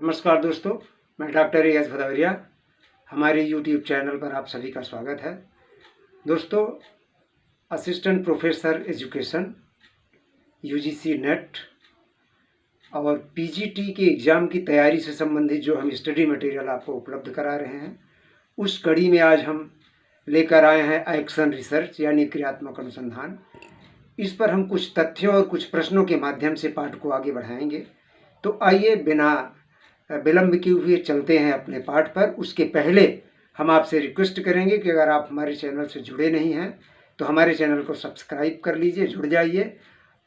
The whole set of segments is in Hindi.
नमस्कार दोस्तों, मैं डॉक्टर एएस भदौरिया। हमारे यूट्यूब चैनल पर आप सभी का स्वागत है। दोस्तों, assistant professor education UGC net और पीजीटी के एग्ज़ाम की तैयारी से संबंधित जो हम स्टडी मटेरियल आपको उपलब्ध करा रहे हैं, उस कड़ी में आज हम लेकर आए हैं एक्शन रिसर्च यानी क्रियात्मक अनुसंधान। इस पर हम कुछ तथ्यों और कुछ प्रश्नों के माध्यम से पाठ को आगे बढ़ाएंगे। तो आइए बिना विलंब किए हुए चलते हैं अपने पाठ पर। उसके पहले हम आपसे रिक्वेस्ट करेंगे कि अगर आप हमारे चैनल से जुड़े नहीं हैं तो हमारे चैनल को सब्सक्राइब कर लीजिए, जुड़ जाइए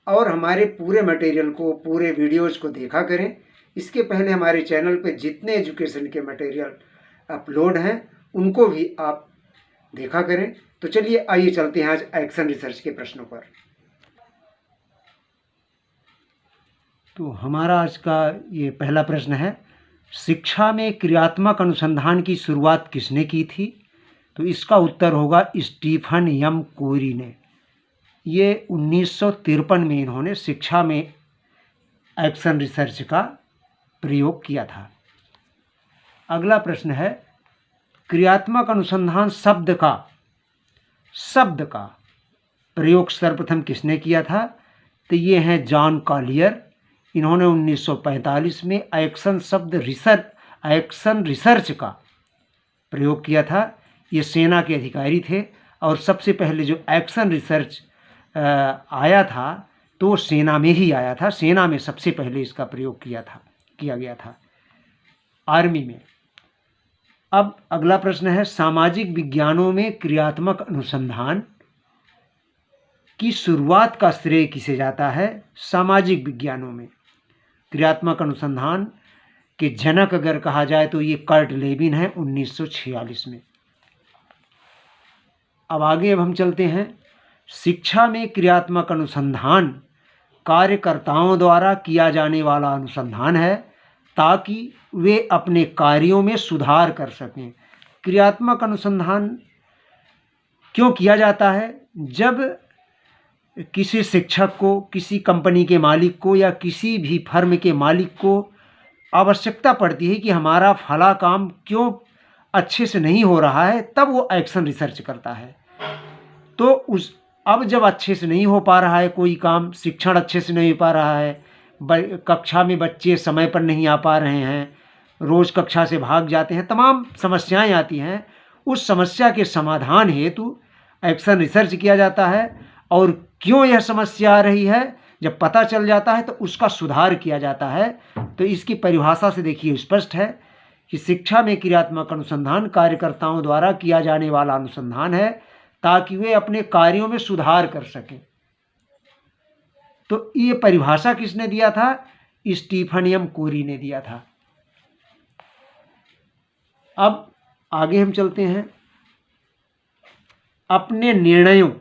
और हमारे पूरे मटेरियल को, पूरे वीडियोज़ को देखा करें। इसके पहले हमारे चैनल पे जितने एजुकेशन के मटेरियल अपलोड हैं उनको भी आप देखा करें। तो चलिए आइए चलते हैं आज एक्शन रिसर्च के प्रश्नों पर। तो हमारा आज का ये पहला प्रश्न है, शिक्षा में क्रियात्मक अनुसंधान की शुरुआत किसने की थी? तो इसका उत्तर होगा स्टीफन यम कोरी ने। ये 1953 में इन्होंने शिक्षा में एक्शन रिसर्च का प्रयोग किया था। अगला प्रश्न है, क्रियात्मक अनुसंधान शब्द का प्रयोग सर्वप्रथम किसने किया था? तो ये हैं जॉन कॉलियर। इन्होंने 1945 में एक्शन रिसर्च का प्रयोग किया था। ये सेना के अधिकारी थे और सबसे पहले जो एक्शन रिसर्च आया था तो सेना में ही आया था। सेना में सबसे पहले इसका प्रयोग किया गया था, आर्मी में। अब अगला प्रश्न है, सामाजिक विज्ञानों में क्रियात्मक अनुसंधान की शुरुआत का श्रेय किसे जाता है? सामाजिक विज्ञानों में क्रियात्मक अनुसंधान के जनक अगर कहा जाए तो ये कर्ट लेविन है 1946 में। अब हम चलते हैं, शिक्षा में क्रियात्मक अनुसंधान कार्यकर्ताओं द्वारा किया जाने वाला अनुसंधान है ताकि वे अपने कार्यों में सुधार कर सकें। क्रियात्मक अनुसंधान क्यों किया जाता है? जब किसी शिक्षक को, किसी कंपनी के मालिक को या किसी भी फर्म के मालिक को आवश्यकता पड़ती है कि हमारा फला काम क्यों अच्छे से नहीं हो रहा है, तब वो एक्शन रिसर्च करता है। तो अब जब अच्छे से नहीं हो पा रहा है कोई काम, शिक्षण अच्छे से नहीं हो पा रहा है, कक्षा में बच्चे समय पर नहीं आ पा रहे हैं, रोज़ कक्षा से भाग जाते हैं, तमाम समस्याएं आती हैं। उस समस्या के समाधान हेतु एक्शन रिसर्च किया जाता है और क्यों यह समस्या आ रही है जब पता चल जाता है तो उसका सुधार किया जाता है। तो इसकी परिभाषा से देखिए स्पष्ट है कि शिक्षा में क्रियात्मक अनुसंधान कार्यकर्ताओं द्वारा किया जाने वाला अनुसंधान है ताकि वे अपने कार्यों में सुधार कर सकें। तो ये परिभाषा किसने दिया था? स्टीफन यम कोरी ने दिया था। अब आगे हम चलते हैं, अपने निर्णयों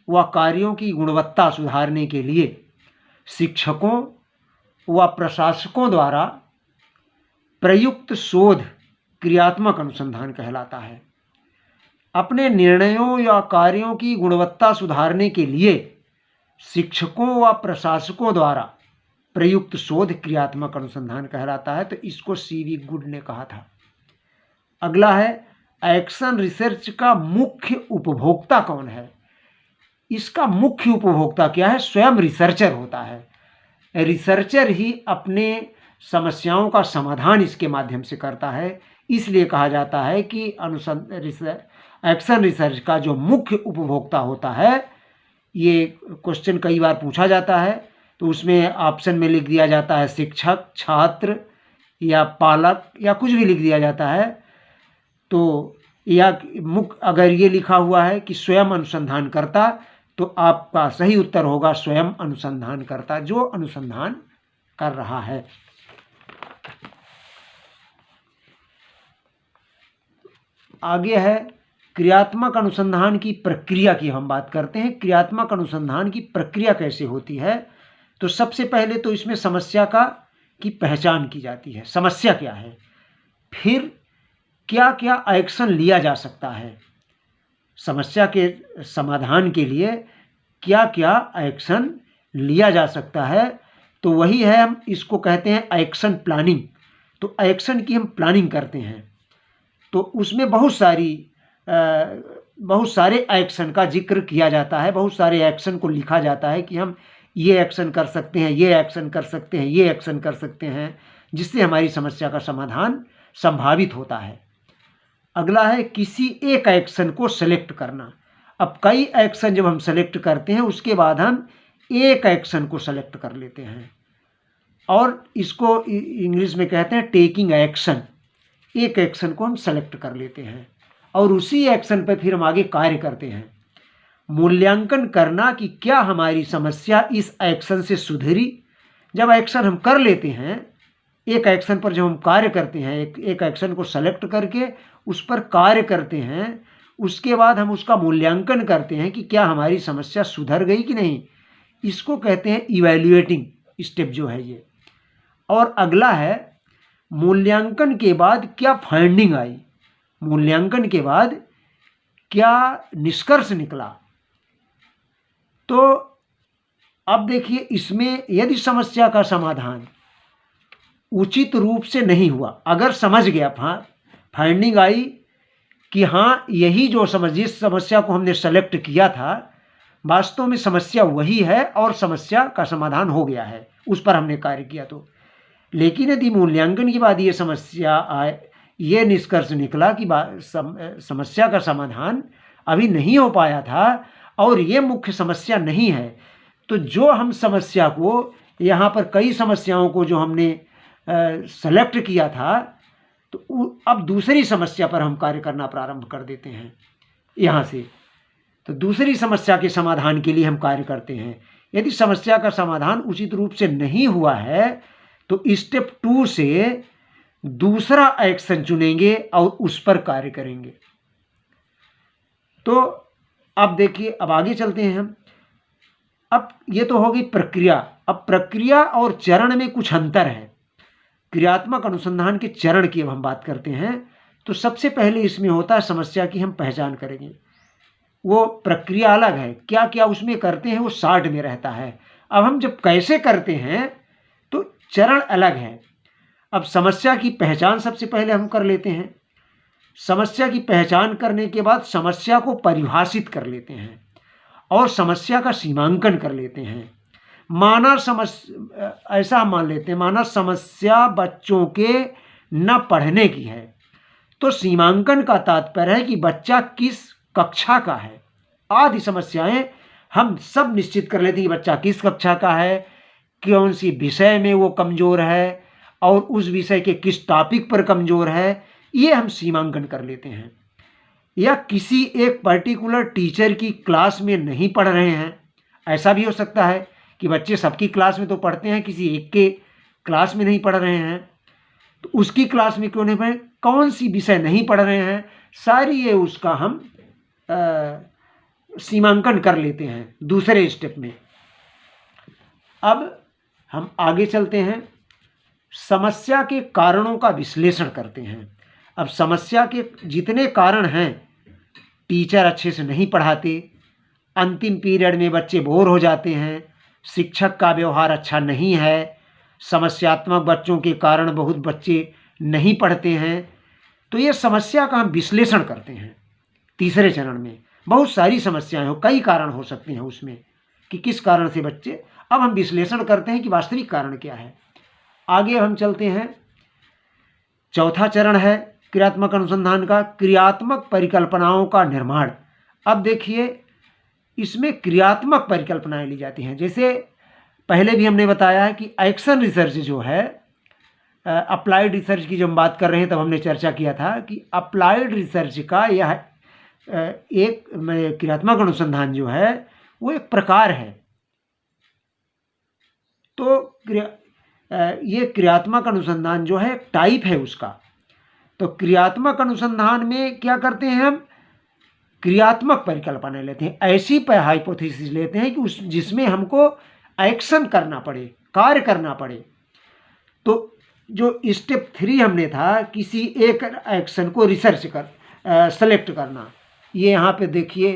व कार्यों की गुणवत्ता सुधारने के लिए शिक्षकों व प्रशासकों द्वारा प्रयुक्त शोध क्रियात्मक अनुसंधान कहलाता है। अपने निर्णयों या कार्यों की गुणवत्ता सुधारने के लिए शिक्षकों व प्रशासकों द्वारा प्रयुक्त शोध क्रियात्मक अनुसंधान कहलाता है। तो इसको सीवी गुड ने कहा था। अगला है, एक्शन रिसर्च का मुख्य उपभोक्ता कौन है? इसका मुख्य उपभोक्ता क्या है? स्वयं रिसर्चर होता है। रिसर्चर ही अपने समस्याओं का समाधान इसके माध्यम से करता है। इसलिए कहा जाता है कि एक्शन रिसर्च का जो मुख्य उपभोक्ता होता है, ये क्वेश्चन कई बार पूछा जाता है तो उसमें ऑप्शन में लिख दिया जाता है शिक्षक, छात्र या पालक या कुछ भी लिख दिया जाता है। तो या अगर ये लिखा हुआ है कि स्वयं अनुसंधान करता तो आपका सही उत्तर होगा स्वयं अनुसंधान करता, जो अनुसंधान कर रहा है। आगे है, क्रियात्मक अनुसंधान की प्रक्रिया की हम बात करते हैं। क्रियात्मक अनुसंधान की प्रक्रिया कैसे होती है? तो सबसे पहले तो इसमें समस्या की पहचान की जाती है, समस्या क्या है, फिर क्या क्या एक्शन लिया जा सकता है, समस्या के समाधान के लिए क्या क्या एक्शन लिया जा सकता है। तो वही है, हम इसको कहते हैं एक्शन प्लानिंग। तो एक्शन की हम प्लानिंग करते हैं, तो उसमें बहुत सारे एक्शन का जिक्र किया जाता है, बहुत सारे एक्शन को लिखा जाता है कि हम ये एक्शन कर सकते हैं, ये एक्शन कर सकते हैं, ये एक्शन कर सकते हैं, जिससे हमारी समस्या का समाधान संभावित होता है। अगला है किसी एक एक्शन को सेलेक्ट करना। अब कई एक्शन जब हम सेलेक्ट करते हैं उसके बाद हम एक एक्शन को सेलेक्ट कर लेते हैं, और इसको इंग्लिश में कहते हैं टेकिंग एक्शन। एक एक्शन को हम सेलेक्ट कर लेते हैं और उसी एक्शन पर फिर हम आगे कार्य करते हैं। मूल्यांकन करना कि क्या हमारी समस्या इस एक्शन से सुधरी। जब एक्शन हम कर लेते हैं, एक एक्शन पर जब हम कार्य करते हैं, एक एक्शन को सेलेक्ट करके उस पर कार्य करते हैं, उसके बाद हम उसका मूल्यांकन करते हैं कि क्या हमारी समस्या सुधर गई कि नहीं। इसको कहते हैं इवैल्यूएटिंग स्टेप जो है ये। और अगला है मूल्यांकन के बाद क्या फाइंडिंग आई, मूल्यांकन के बाद क्या निष्कर्ष निकला। तो अब देखिए, इसमें यदि समस्या का समाधान उचित रूप से नहीं हुआ, अगर समझ गया, फाइंडिंग आई कि हाँ यही जो जिस समस्या को हमने सेलेक्ट किया था वास्तव में समस्या वही है और समस्या का समाधान हो गया है, उस पर हमने कार्य किया तो। लेकिन यदि मूल्यांकन के बाद ये समस्या आए, ये निष्कर्ष निकला कि समस्या का समाधान अभी नहीं हो पाया था और ये मुख्य समस्या नहीं है, तो जो हम समस्या को यहाँ पर कई समस्याओं को जो हमने सेलेक्ट किया था, तो अब दूसरी समस्या पर हम कार्य करना प्रारंभ कर देते हैं यहाँ से। तो दूसरी समस्या के समाधान के लिए हम कार्य करते हैं। यदि समस्या का समाधान उचित रूप से नहीं हुआ है तो स्टेप 2 से दूसरा एक्शन चुनेंगे और उस पर कार्य करेंगे। तो अब देखिए, अब आगे चलते हैं हम। अब ये तो होगी प्रक्रिया। अब प्रक्रिया और चरण में कुछ अंतर है। क्रियात्मक अनुसंधान के चरण की अब हम बात करते हैं, तो सबसे पहले इसमें होता है समस्या की हम पहचान करेंगे। वो प्रक्रिया अलग है, क्या क्या उसमें करते हैं वो शार्ट में रहता है। अब हम जब कैसे करते हैं तो चरण अलग है। अब समस्या की पहचान सबसे पहले हम कर लेते हैं। समस्या की पहचान करने के बाद समस्या को परिभाषित कर लेते हैं और समस्या का सीमांकन कर लेते हैं। ऐसा हम मान लेते हैं, माना समस्या बच्चों के न पढ़ने की है, तो सीमांकन का तात्पर्य है कि बच्चा किस कक्षा का है। आदि समस्याएं हम सब निश्चित कर लेते हैं कि बच्चा किस कक्षा का है, कौन सी विषय में वो कमज़ोर है और उस विषय के किस टॉपिक पर कमज़ोर है, ये हम सीमांकन कर लेते हैं। या किसी एक पर्टिकुलर टीचर की क्लास में नहीं पढ़ रहे हैं, ऐसा भी हो सकता है कि बच्चे सबकी क्लास में तो पढ़ते हैं, किसी एक के क्लास में नहीं पढ़ रहे हैं, तो उसकी क्लास में क्यों नहीं पढ़े, कौन सी विषय नहीं पढ़ रहे हैं, सारी ये उसका हम सीमांकन कर लेते हैं दूसरे स्टेप में। अब हम आगे चलते हैं, समस्या के कारणों का विश्लेषण करते हैं। अब समस्या के जितने कारण हैं, टीचर अच्छे से नहीं पढ़ाते, अंतिम पीरियड में बच्चे बोर हो जाते हैं, शिक्षक का व्यवहार अच्छा नहीं है, समस्यात्मक बच्चों के कारण बहुत बच्चे नहीं पढ़ते हैं, तो ये समस्या का हम विश्लेषण करते हैं। तीसरे चरण में बहुत सारी समस्याएं हो, कई कारण हो सकते हैं उसमें कि किस कारण से बच्चे, अब हम विश्लेषण करते हैं कि वास्तविक कारण क्या है। आगे हम चलते हैं, चौथा चरण है क्रियात्मक अनुसंधान का, क्रियात्मक परिकल्पनाओं का निर्माण। अब देखिए, इसमें क्रियात्मक परिकल्पनाएं ली जाती हैं। जैसे पहले भी हमने बताया है कि एक्शन रिसर्च जो है, अप्लाइड रिसर्च की जब हम बात कर रहे हैं तब हमने चर्चा किया था कि अप्लाइड रिसर्च का यह एक क्रियात्मक अनुसंधान जो है वो एक प्रकार है। तो ये क्रियात्मक अनुसंधान जो है टाइप है उसका। तो क्रियात्मक अनुसंधान में क्या करते हैं, हम क्रियात्मक परिकल्पना लेते हैं, ऐसी हाइपोथेसिस लेते हैं कि जिसमें हमको एक्शन करना पड़े, कार्य करना पड़े। तो जो स्टेप 3 हमने था, किसी एक एक्शन को रिसर्च कर सेलेक्ट करना, ये यहाँ पे देखिए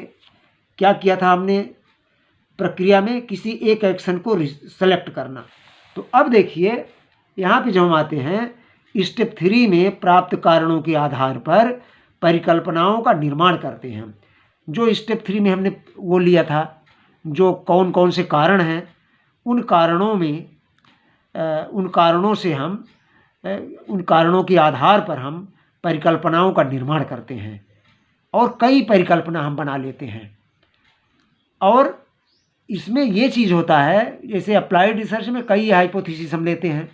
क्या किया था हमने प्रक्रिया में, किसी एक एक्शन को सेलेक्ट करना। तो अब देखिए यहाँ पे जब हम आते हैं स्टेप 3 में प्राप्त कारणों के आधार पर परिकल्पनाओं का निर्माण करते हैं। जो स्टेप 3 में हमने वो लिया था, जो कौन कौन से कारण हैं, उन कारणों के आधार पर हम परिकल्पनाओं का निर्माण करते हैं और कई परिकल्पना हम बना लेते हैं। और इसमें ये चीज़ होता है, जैसे अप्लाइड रिसर्च में कई हाइपोथेसिस हम लेते हैं,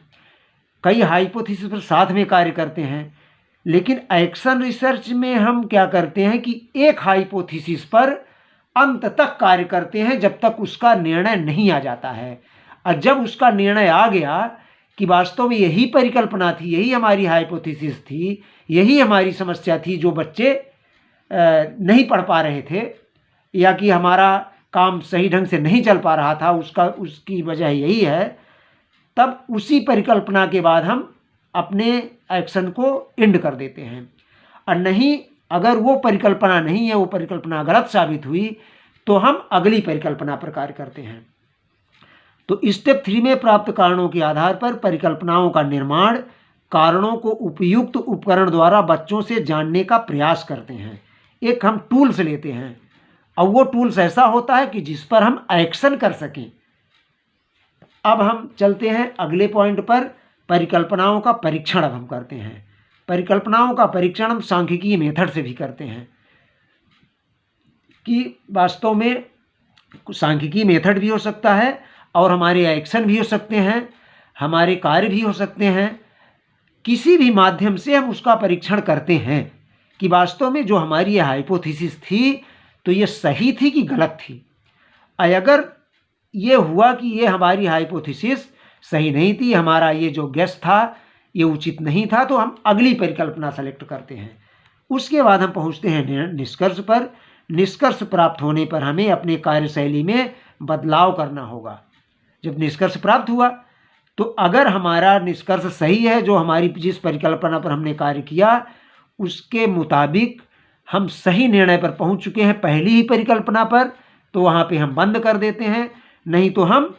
कई हाइपोथेसिस पर साथ में कार्य करते हैं, लेकिन एक्शन रिसर्च में हम क्या करते हैं कि एक हाइपोथेसिस पर अंत तक कार्य करते हैं जब तक उसका निर्णय नहीं आ जाता है। और जब उसका निर्णय आ गया कि वास्तव में यही परिकल्पना थी, यही हमारी हाइपोथेसिस थी, यही हमारी समस्या थी जो बच्चे नहीं पढ़ पा रहे थे, या कि हमारा काम सही ढंग से नहीं चल पा रहा था, उसकी वजह यही है, तब उसी परिकल्पना के बाद हम अपने एक्शन को एंड कर देते हैं। और नहीं, अगर वो परिकल्पना नहीं है, वो परिकल्पना गलत साबित हुई, तो हम अगली परिकल्पना पर कार्य करते हैं। तो स्टेप 3 में प्राप्त कारणों के आधार पर परिकल्पनाओं का निर्माण, कारणों को उपयुक्त उपकरण द्वारा बच्चों से जानने का प्रयास करते हैं। एक हम टूल्स लेते हैं और वो टूल्स ऐसा होता है कि जिस पर हम एक्शन कर सकें। अब हम चलते हैं अगले पॉइंट पर, परिकल्पनाओं का परीक्षण अब हम करते हैं। परिकल्पनाओं का परीक्षण हम सांख्यिकीय मेथड से भी करते हैं कि वास्तव में सांख्यिकीय मेथड भी हो सकता है और हमारे एक्शन भी हो सकते हैं, हमारे कार्य भी हो सकते हैं। किसी भी माध्यम से हम उसका परीक्षण करते हैं कि वास्तव में जो हमारी ये हाइपोथेसिस थी तो ये सही थी कि गलत थी। अगर ये हुआ कि ये हमारी हाइपोथेसिस सही नहीं थी, हमारा ये जो गेस था ये उचित नहीं था, तो हम अगली परिकल्पना सेलेक्ट करते हैं। उसके बाद हम पहुंचते हैं निष्कर्ष पर। निष्कर्ष प्राप्त होने पर हमें अपने कार्यशैली में बदलाव करना होगा। जब निष्कर्ष प्राप्त हुआ तो अगर हमारा निष्कर्ष सही है, जो हमारी जिस परिकल्पना पर हमने कार्य किया उसके मुताबिक हम सही निर्णय पर पहुंच चुके हैं पहली ही परिकल्पना पर, तो वहाँ पे हम बंद कर देते हैं। नहीं तो हम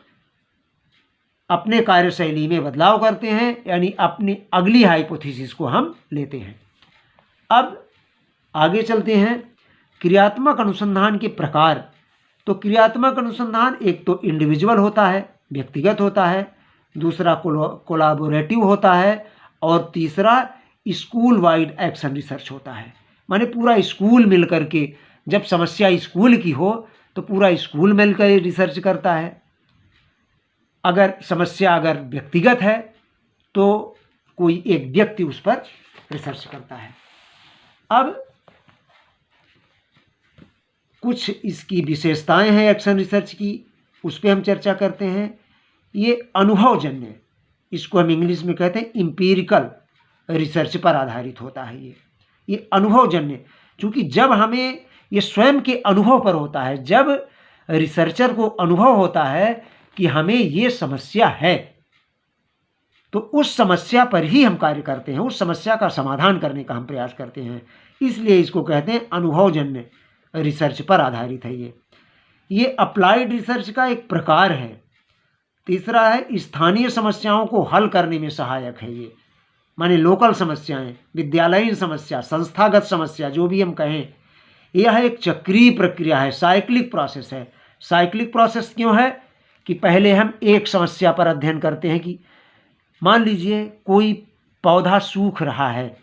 अपने कार्यशैली में बदलाव करते हैं, यानी अपनी अगली हाइपोथेसिस को हम लेते हैं। अब आगे चलते हैं, क्रियात्मक अनुसंधान के प्रकार। तो क्रियात्मक अनुसंधान एक तो इंडिविजुअल होता है, व्यक्तिगत होता है, दूसरा कोलैबोरेटिव होता है, और तीसरा स्कूल वाइड एक्शन रिसर्च होता है। माने पूरा स्कूल मिलकर के, जब समस्या स्कूल की हो तो पूरा स्कूल मिलकर रिसर्च करता है। अगर समस्या व्यक्तिगत है तो कोई एक व्यक्ति उस पर रिसर्च करता है। अब कुछ इसकी विशेषताएं हैं एक्शन रिसर्च की, उस पर हम चर्चा करते हैं। ये अनुभवजन्य, इसको हम इंग्लिश में कहते हैं एम्पिरिकल रिसर्च पर आधारित होता है। ये अनुभवजन्य, क्योंकि जब हमें ये स्वयं के अनुभव पर होता है, जब रिसर्चर को अनुभव होता है कि हमें ये समस्या है, तो उस समस्या पर ही हम कार्य करते हैं, उस समस्या का समाधान करने का हम प्रयास करते हैं। इसलिए इसको कहते हैं अनुभवजन्य रिसर्च पर आधारित है। ये अप्लाइड रिसर्च का एक प्रकार है। तीसरा है स्थानीय समस्याओं को हल करने में सहायक है। ये माने लोकल समस्याएं, विद्यालयीन समस्या, संस्थागत समस्या, जो भी हम कहें, यह एक चक्रीय प्रक्रिया है, साइक्लिक प्रोसेस है। साइक्लिक प्रोसेस क्यों है कि पहले हम एक समस्या पर अध्ययन करते हैं कि मान लीजिए कोई पौधा सूख रहा है,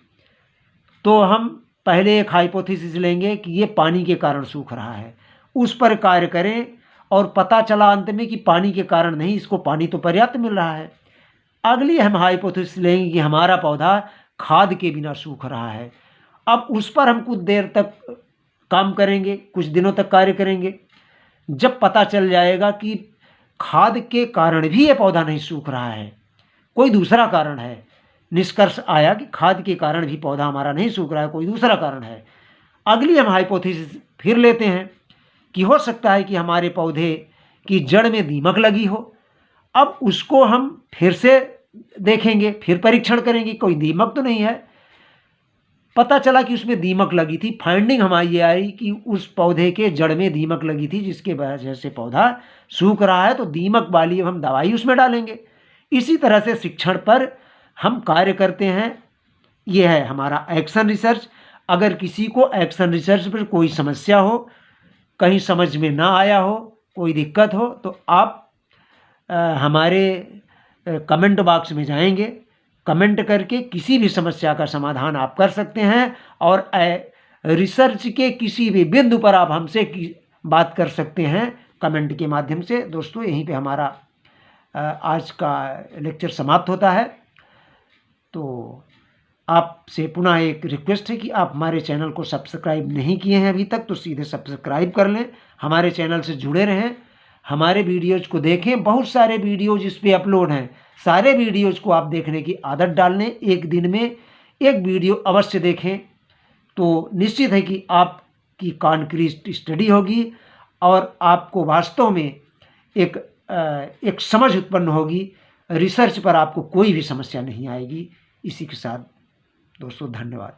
तो हम पहले एक हाइपोथेसिस लेंगे कि ये पानी के कारण सूख रहा है, उस पर कार्य करें, और पता चला अंत में कि पानी के कारण नहीं, इसको पानी तो पर्याप्त मिल रहा है। अगली हम हाइपोथेसिस लेंगे कि हमारा पौधा खाद के बिना सूख रहा है। अब उस पर हम कुछ देर तक काम करेंगे, कुछ दिनों तक कार्य करेंगे। जब पता चल जाएगा कि खाद के कारण भी ये पौधा नहीं सूख रहा है, कोई दूसरा कारण है, निष्कर्ष आया कि खाद के कारण भी पौधा हमारा नहीं सूख रहा है, कोई दूसरा कारण है, अगली हम हाइपोथेसिस फिर लेते हैं कि हो सकता है कि हमारे पौधे की जड़ में दीमक लगी हो। अब उसको हम फिर से देखेंगे, फिर परीक्षण करेंगे, कोई दीमक तो नहीं है। पता चला कि उसमें दीमक लगी थी, फाइंडिंग हमारी ये आई कि उस पौधे के जड़ में दीमक लगी थी, जिसके वजह से पौधा सूख रहा है, तो दीमक वाली हम दवाई उसमें डालेंगे। इसी तरह से शिक्षण पर हम कार्य करते हैं। ये है हमारा एक्शन रिसर्च। अगर किसी को एक्शन रिसर्च पर कोई समस्या हो, कहीं समझ में ना आया हो, कोई दिक्कत हो, तो आप हमारे कमेंट बॉक्स में जाएंगे, कमेंट करके किसी भी समस्या का समाधान आप कर सकते हैं। और रिसर्च के किसी भी बिंदु पर आप हमसे बात कर सकते हैं कमेंट के माध्यम से। दोस्तों, यहीं पे हमारा आज का लेक्चर समाप्त होता है। तो आपसे पुनः एक रिक्वेस्ट है कि आप हमारे चैनल को सब्सक्राइब नहीं किए हैं अभी तक, तो सीधे सब्सक्राइब कर लें, हमारे चैनल से जुड़े रहें, हमारे वीडियोज़ को देखें। बहुत सारे वीडियोज़ इस पर अपलोड हैं, सारे वीडियोज़ को आप देखने की आदत डाल लें। एक दिन में एक वीडियो अवश्य देखें, तो निश्चित है कि आपकी कॉन्क्रीट स्टडी होगी और आपको वास्तव में एक समझ उत्पन्न होगी। रिसर्च पर आपको कोई भी समस्या नहीं आएगी। इसी के साथ दोस्तों, धन्यवाद।